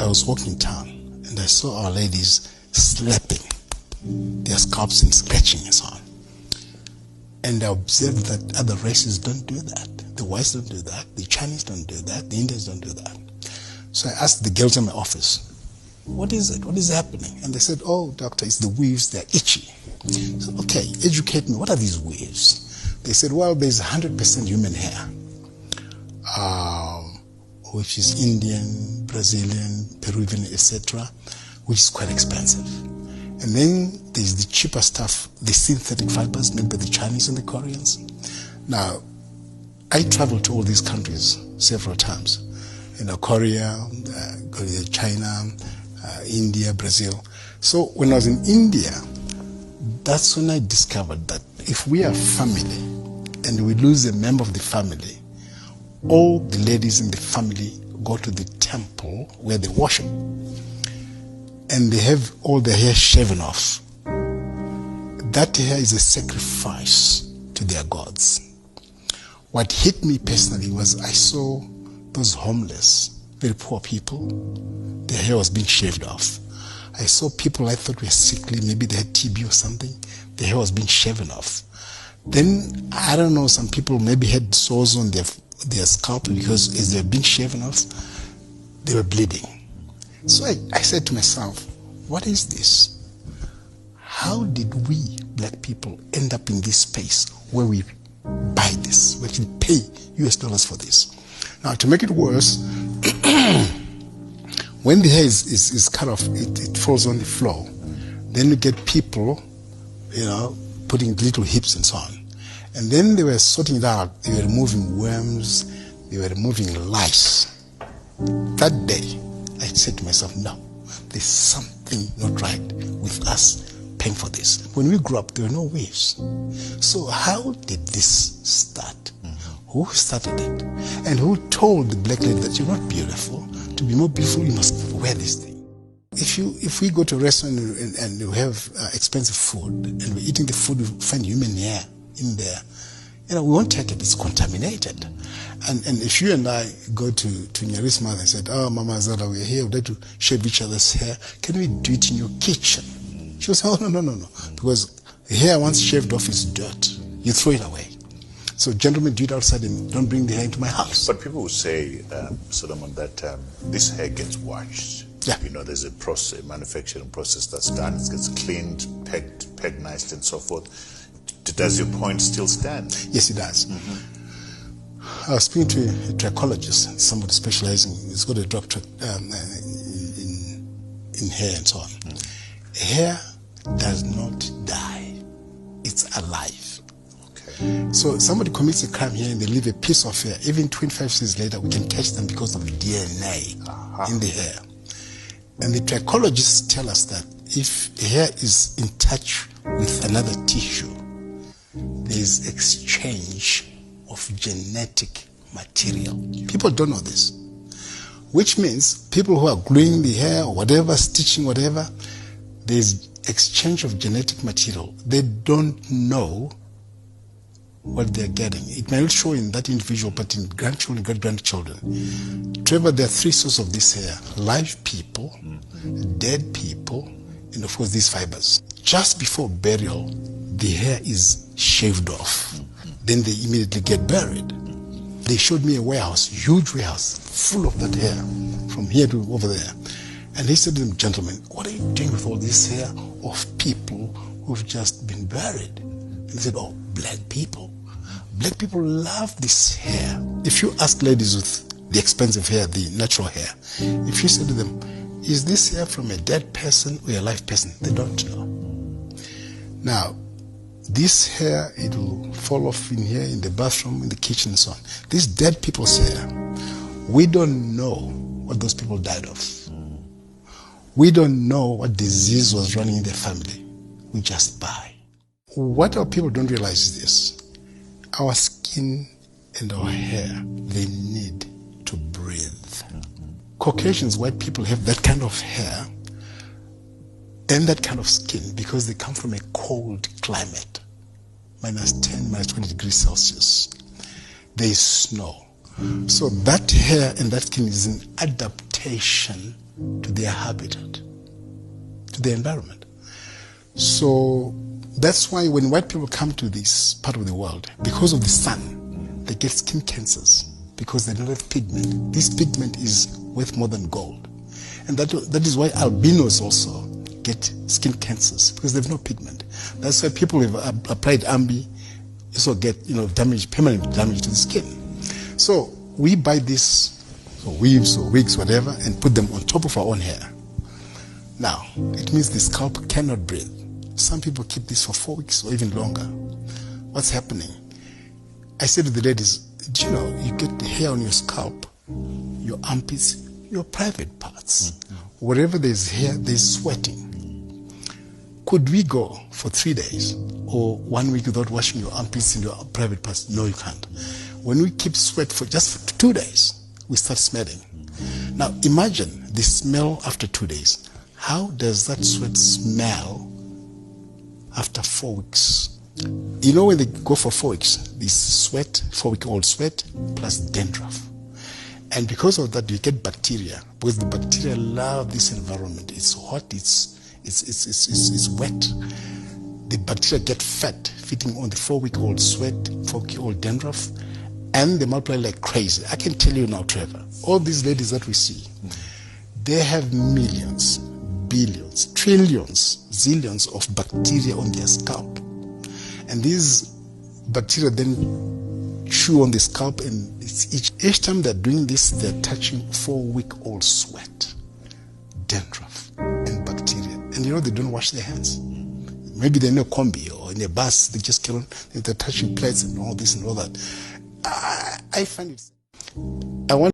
I was walking in town and I saw our ladies slapping their scalps and scratching and so on. And I observed that other races don't do that. The whites don't do that. The Chinese don't do that. The Indians don't do that. So I asked the girls in my office, what is it? What is happening? And they said, oh, doctor, it's the weaves. They're itchy. I said, okay, educate me. What are these weaves? They said, well, there's 100% human hair, which is Indian, Brazilian, Peruvian, etc., which is quite expensive. And then there's the cheaper stuff, the synthetic fibers made by the Chinese and the Koreans. Now, I traveled to all these countries several times. Korea, China, India, Brazil. So when I was in India, that's when I discovered that if we are family and we lose a member of the family, all the ladies in the family go to the temple where they worship. And they have all their hair shaven off. That hair is a sacrifice to their gods. What hit me personally was I saw those homeless, very poor people, their hair was being shaved off. I saw people I thought were sickly, maybe they had TB or something, their hair was being shaven off. Then, I don't know, some people maybe had sores on their scalp because as they were being shaven off, they were bleeding. So I said to myself, what is this? How did we, black people, end up in this space where we buy this, we actually pay US dollars for this? Now, to make it worse, when the hair is cut off, it falls on the floor. Then you get people, putting little hips and so on. And then they were sorting it out. They were removing worms. They were removing lice. That day, I said to myself, no, there's something not right with us paying for this. When we grew up, there were no waves. So how did this start? Who started it? And who told the black lady that you're not beautiful? To be more beautiful, you must wear this thing. If we go to a restaurant and we have expensive food, and we're eating the food, we find human hair in there, we won't take it, it's contaminated. And if you and I go to Nyari's mother and said, oh, Mama Zara, we're here, we'd like to shave each other's hair, can we do it in your kitchen? She'll say, oh, no. Because hair once shaved off is dirt. You throw it away. So gentlemen, do it outside and don't bring the hair into my house. But people will say, Solomon, that this hair gets washed. Yeah. There's a process, manufacturing process that's done. It gets cleaned, pegged nicely and so forth. Does your point still stand? Yes, it does. Mm-hmm. I was speaking to a trichologist, somebody specializing, he's got a doctorate in hair and so on. Hair does not die. It's alive. Okay. So somebody commits a crime here and they leave a piece of hair. Even 25 years later, we can catch them because of DNA in the hair. And the trichologists tell us that if hair is in touch with another tissue, there is exchange of genetic material. People don't know this. Which means people who are gluing the hair or whatever, stitching whatever, there's exchange of genetic material. They don't know what they're getting. It may not show in that individual, but in grandchildren, great-grandchildren. Trevor, there are three sources of this hair: live people, dead people, and of course these fibers. Just before burial, the hair is shaved off. Then they immediately get buried. They showed me a warehouse, huge warehouse, full of that hair, from here to over there. And he said to them, gentlemen, what are you doing with all this hair of people who've just been buried? And they said, oh, black people. Black people love this hair. If you ask ladies with the expensive hair, the natural hair, if you say to them, is this hair from a dead person or a live person? They don't know. Now, this hair, it will fall off in here, in the bathroom, in the kitchen and so on. This dead people's hair, we don't know what those people died of. We don't know what disease was running in their family. We just buy. What our people don't realize is this. Our skin and our hair, they need to breathe. Caucasians, white people, have that kind of hair and that kind of skin because they come from a cold climate. -10, -20 degrees Celsius. There is snow. So that hair and that skin is an adaptation to their habitat, to their environment. So that's why when white people come to this part of the world, because of the sun, they get skin cancers because they don't have pigment. This pigment is worth more than gold. And that is why albinos also get skin cancers, because they have no pigment. That's why people who have applied Ambi also get damage, permanent damage to the skin. So we buy these weaves or wigs, whatever, and put them on top of our own hair. Now, it means the scalp cannot breathe. Some people keep this for 4 weeks or even longer. What's happening? I said to the ladies, do you know, you get the hair on your scalp, your armpits, your private parts. Wherever there's hair, there's sweating. Could we go for 3 days or 1 week without washing your armpits and your private parts? No, you can't. When we keep sweat for just 2 days, we start smelling. Now imagine the smell after 2 days. How does that sweat smell after 4 weeks? You know, when they go for 4 weeks, this sweat, 4-week-old sweat, plus dandruff. And because of that, you get bacteria, because the bacteria love this environment. It's hot, it's wet. The bacteria get fat, feeding on the 4-week-old sweat, 4-week-old dandruff, and they multiply like crazy. I can tell you now, Trevor, all these ladies that we see, they have millions, billions, trillions, zillions of bacteria on their scalp. And these bacteria then chew on the scalp, and each time they're doing this, they're touching 4-week-old sweat, dandruff, and bacteria. And they don't wash their hands. Maybe they're in a combi or in a bus, they just carry on, they're touching plates and all this and all that. I find it. I want